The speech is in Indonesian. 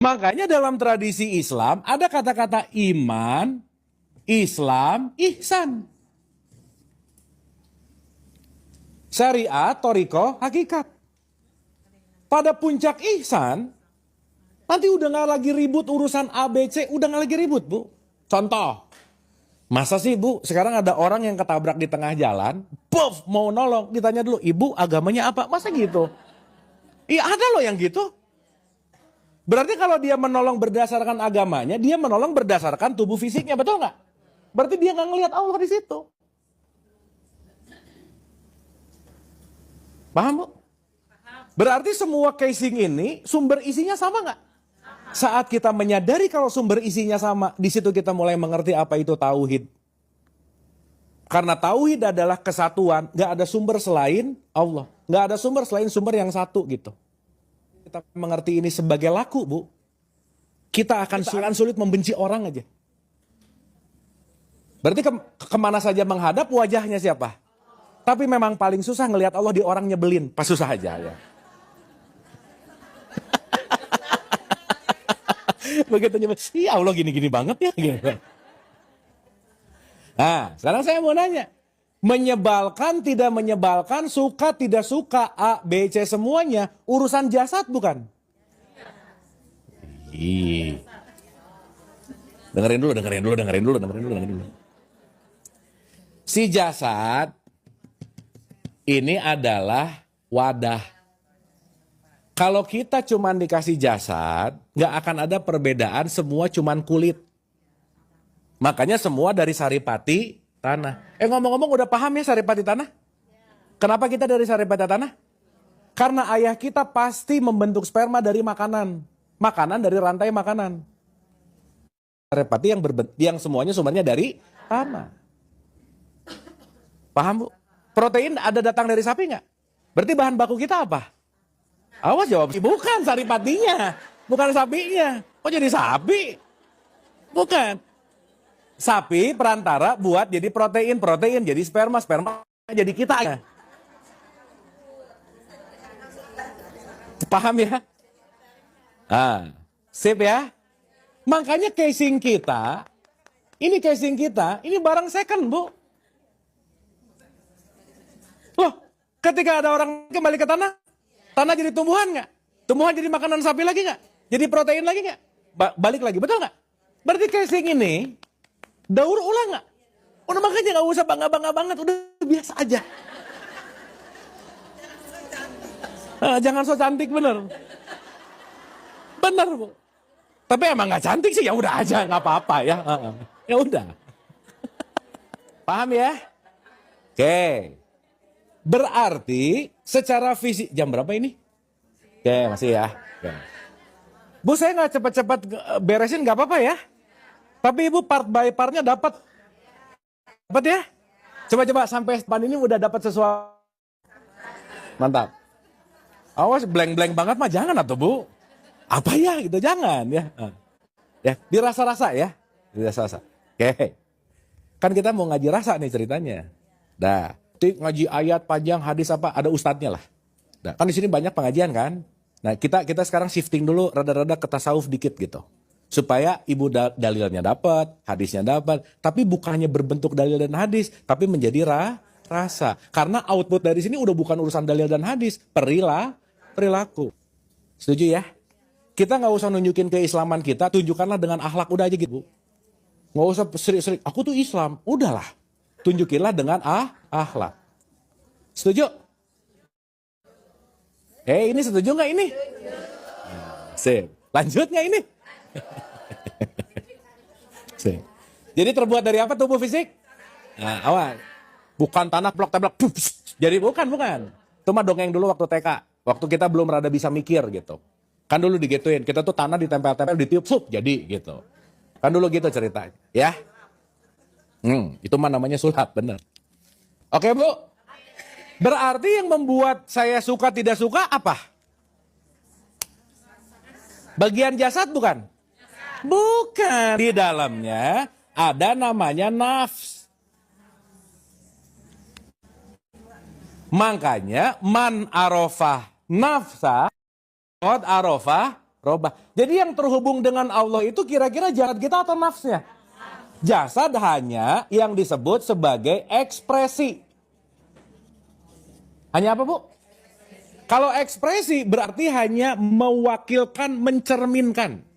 Makanya dalam tradisi Islam ada kata-kata iman, Islam, ihsan. Syariat, toriko, hakikat. Pada puncak ihsan, nanti udah nggak lagi ribut urusan A, B, C, udah nggak lagi ribut, Bu. Contoh, masa sih, Bu, sekarang ada orang yang ketabrak di tengah jalan, puff, mau nolong, ditanya dulu, Ibu agamanya apa? Masa gitu? Iya, ada loh yang gitu. Berarti kalau dia menolong berdasarkan agamanya, dia menolong berdasarkan tubuh fisiknya, betul nggak? Berarti dia nggak ngelihat Allah di situ. Paham, Bu? Berarti semua casing ini sumber isinya sama nggak? Saat kita menyadari kalau sumber isinya sama, di situ kita mulai mengerti apa itu tauhid. Karena tauhid adalah kesatuan, nggak ada sumber selain Allah, nggak ada sumber selain sumber yang satu gitu. Kita mengerti ini sebagai laku, Bu. Kita akan sulit membenci orang aja. Berarti kemana saja menghadap wajahnya siapa? Tapi memang paling susah ngelihat Allah di orang nyebelin, pas susah aja ya. Begitu nyebel, iya Allah gini-gini banget ya. Gitu. Nah, sekarang saya mau nanya. Menyebalkan, tidak menyebalkan, suka, tidak suka, A, B, C semuanya, urusan jasad bukan? Ih. Dengerin dulu. Si jasad ini adalah wadah. Kalau kita cuman dikasih jasad, nggak akan ada perbedaan, semua cuman kulit. Makanya semua dari saripati tanah. Ngomong-ngomong udah paham ya saripati tanah? Kenapa kita dari saripati tanah? Karena ayah kita pasti membentuk sperma dari makanan. Makanan dari rantai makanan. Saripati yang semuanya sumbernya dari tanah. Paham, Bu? Protein ada datang dari sapi nggak? Berarti bahan baku kita apa? Awas jawab, bukan saripatinya, bukan sapinya. Kok jadi sapi? Bukan. Sapi perantara buat jadi protein jadi sperma jadi kita. Paham ya? Ah, sip ya? Makanya casing kita, ini barang second, Bu. Loh, ketika ada orang kembali ke tanah jadi tumbuhan nggak? Tumbuhan jadi makanan sapi lagi nggak? Jadi protein lagi nggak? Balik lagi, betul nggak? Berarti casing ini daur ulang nggak? Udah makanya nggak usah bangga-bangga banget, udah biasa aja. Jangan so cantik, bener. Bener, Bu. Tapi emang nggak cantik sih, ya udah aja, nggak apa-apa ya. Ya udah. Paham ya? Oke. Berarti secara fisik, jam berapa ini? Oke, masih ya. Oke. Bu, saya nggak cepat-cepat beresin nggak apa-apa ya. Tapi Ibu part by partnya dapat ya? Coba-coba sampai depan ini udah dapat sesuatu. Mantap. Awas blank-blank banget mah jangan atau Bu. Apa ya gitu, jangan ya. Ya, dirasa-rasa ya. Dirasa-rasa. Oke. Kan kita mau ngaji rasa nih ceritanya. Dah. Ngaji ayat panjang, hadis apa, ada ustadznya lah. Nah, kan di sini banyak pengajian kan. Nah, kita sekarang shifting dulu rada-rada ke tasawuf dikit gitu. Supaya Ibu dalilnya dapat, hadisnya dapat, tapi bukannya berbentuk dalil dan hadis, tapi menjadi rasa. Karena output dari sini udah bukan urusan dalil dan hadis, perilaku. Setuju ya? Kita nggak usah nunjukin keislaman kita, tunjukkanlah dengan akhlak, udah aja gitu. Nggak usah serik-serik, aku tuh Islam, udahlah. Tunjukilah dengan akhlak. Setuju? Ini setuju nggak ini? Sip. Lanjut nggak ini? Sip. Jadi terbuat dari apa tubuh fisik? Nah, awal. Bukan tanah blok teblak. Jadi bukan. Itu mah dongeng dulu waktu TK. Waktu kita belum rada bisa mikir gitu. Kan dulu digituin. Kita tuh tanah ditempel-tempel, ditiup, jadi gitu. Kan dulu gitu ceritanya. Ya? Itu mah namanya sulap, bener. Oke, Bu. Berarti yang membuat saya suka tidak suka apa? Bagian jasad bukan? Bukan. Di dalamnya ada namanya nafs. Makanya man arafah nafsa qad arafah robah. Jadi yang terhubung dengan Allah itu kira-kira jasad kita atau nafsnya? Jasad hanya yang disebut sebagai ekspresi. Hanya apa, Bu? Kalau ekspresi berarti hanya mewakilkan, mencerminkan.